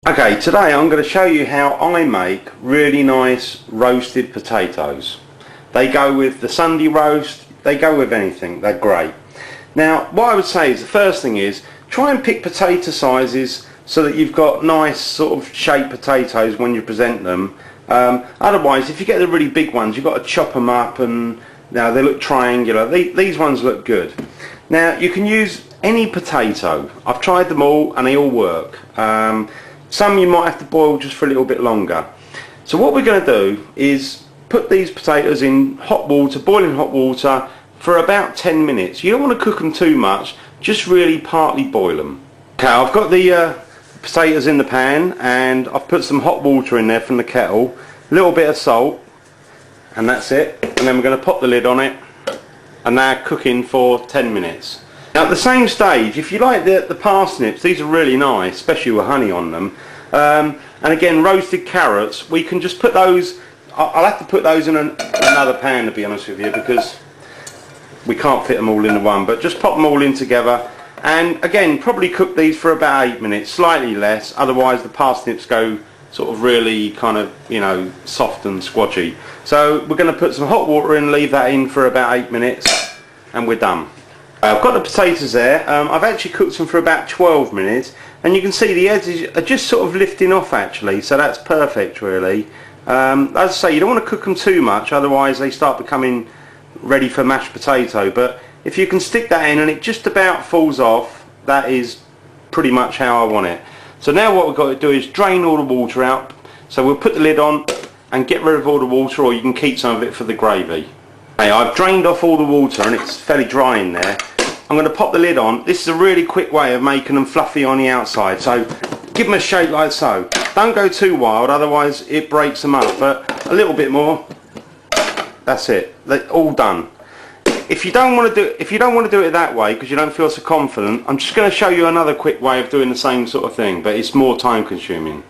Okay, today I'm going to show you how I make really nice roasted potatoes. They go with the Sunday roast, they go with anything, they're great. Now what I would say is the first thing is try and pick potato sizes so that you've got nice sort of shaped potatoes when you present them. Otherwise if you get the really big ones you've got to chop them up and now they look triangular. These ones look good. Now you can use any potato. I've tried them all and they all work. Some you might have to boil just for a little bit longer. So what we're going to do is put these potatoes in hot water, boiling hot water, for about 10 minutes. You don't want to cook them too much, just really partly boil them. Okay, I've got the potatoes in the pan and I've put some hot water in there from the kettle, a little bit of salt, and that's it. And then we're going to pop the lid on it and they're cooking for 10 minutes. Now at the same stage, if you like the parsnips, these are really nice, especially with honey on them. And again, roasted carrots, we can just put those, I'll have to put those in another pan to be honest with you, because we can't fit them all into one, but just pop them all in together. And again, probably cook these for about 8 minutes, slightly less, otherwise the parsnips go sort of really kind of, you know, soft and squodgy. So we're going to put some hot water in, leave that in for about 8 minutes, and we're done. I've got the potatoes there. I've actually cooked them for about 12 minutes and you can see the edges are just sort of lifting off actually, so that's perfect really. As I say, you don't want to cook them too much, otherwise they start becoming ready for mashed potato, but if you can stick that in and it just about falls off, that is pretty much how I want it. So now what we've got to do is drain all the water out. So we'll put the lid on and get rid of all the water, or you can keep some of it for the gravy. Okay, I've drained off all the water and it's fairly dry in there. I'm going to pop the lid on. This is a really quick way of making them fluffy on the outside, so give them a shake like so. Don't go too wild, otherwise it breaks them up, but a little bit more. That's it. They're all done. If you don't want to do it that way because you don't feel so confident, I'm just going to show you another quick way of doing the same sort of thing, but it's more time consuming.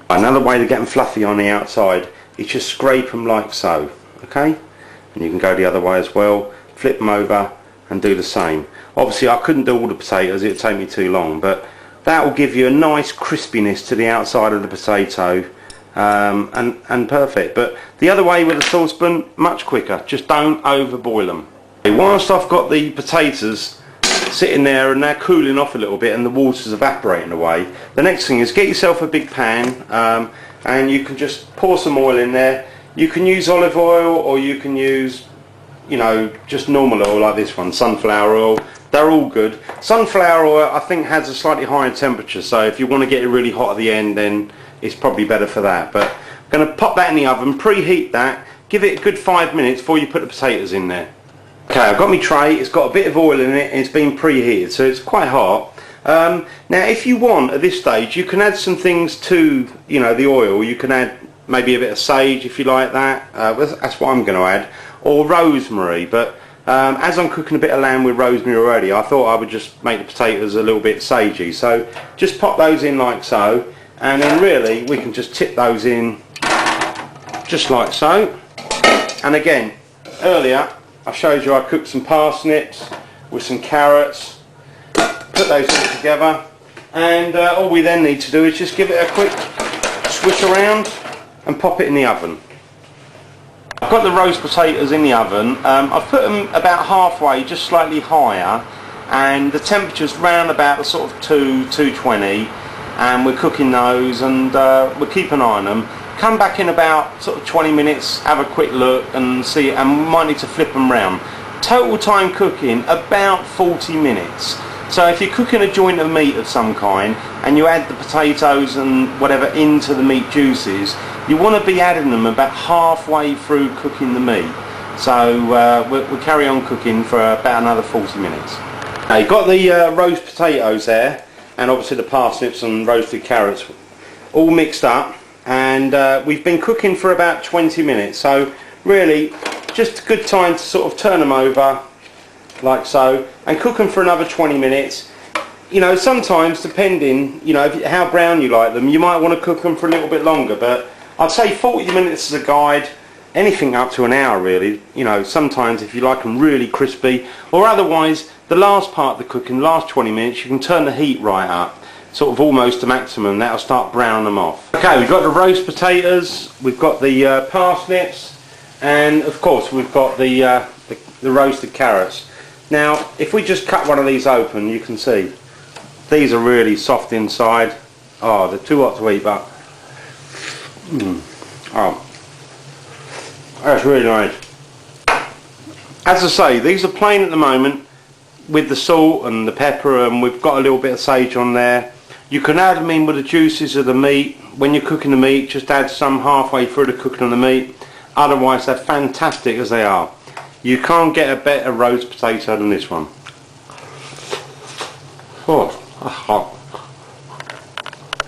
Another way to get them fluffy on the outside is just scrape them like so, okay? And you can go the other way as well, flip them over and do the same. Obviously I couldn't do all the potatoes, it would take me too long, but that will give you a nice crispiness to the outside of the potato, and perfect. But the other way with a saucepan, much quicker, just don't over boil them. Whilst I've got the potatoes sitting there and they're cooling off a little bit and the water's evaporating away, the next thing is get yourself a big pan, and you can just pour some oil in there. You can use olive oil or you can use, you know, just normal oil like this one, sunflower oil. They're all good. Sunflower oil I think has a slightly higher temperature, so if you want to get it really hot at the end then it's probably better for that. But I'm going to pop that in the oven, preheat that, give it a good 5 minutes before you put the potatoes in there. Okay, I've got my tray, it's got a bit of oil in it and it's been preheated, so it's quite hot. Now if you want at this stage you can add some things to, you know, the oil. You can add maybe a bit of sage if you like that, that's what I'm going to add, or rosemary, but as I'm cooking a bit of lamb with rosemary already, I thought I would just make the potatoes a little bit sagey. So just pop those in like so, and then really we can just tip those in just like so. And again, earlier I showed you I cooked some parsnips with some carrots, put those all together, and all we then need to do is just give it a quick swish around and pop it in the oven. I've got the roast potatoes in the oven. I've put them about halfway, just slightly higher, and the temperature's round about the sort of 220, and we're cooking those and we'll keep an eye on them. Come back in about sort of 20 minutes, have a quick look and see, and we might need to flip them round. Total time cooking about 40 minutes. So if you're cooking a joint of meat of some kind and you add the potatoes and whatever into the meat juices, you want to be adding them about halfway through cooking the meat. So we'll carry on cooking for about another 40 minutes. Now you've got the roast potatoes there, and obviously the parsnips and roasted carrots all mixed up, and we've been cooking for about 20 minutes. So really just a good time to sort of turn them over like so and cook them for another 20 minutes. You know, sometimes depending, you know, how brown you like them, you might want to cook them for a little bit longer, but I'd say 40 minutes as a guide, anything up to an hour really. You know, sometimes if you like them really crispy, or otherwise the last part of the cooking, last 20 minutes, you can turn the heat right up. sort of almost to maximum. That'll start browning them off. Okay, we've got the roast potatoes, we've got the parsnips, and of course we've got the roasted carrots. Now if we just cut one of these open, you can see these are really soft inside. Oh, they're too hot to eat, but oh, that's really nice. As I say, these are plain at the moment with the salt and the pepper, and we've got a little bit of sage on there. You can add them in with the juices of the meat. When you're cooking the meat, just add some halfway through the cooking of the meat. Otherwise they're fantastic as they are. You can't get a better roast potato than this one. Oh, hot.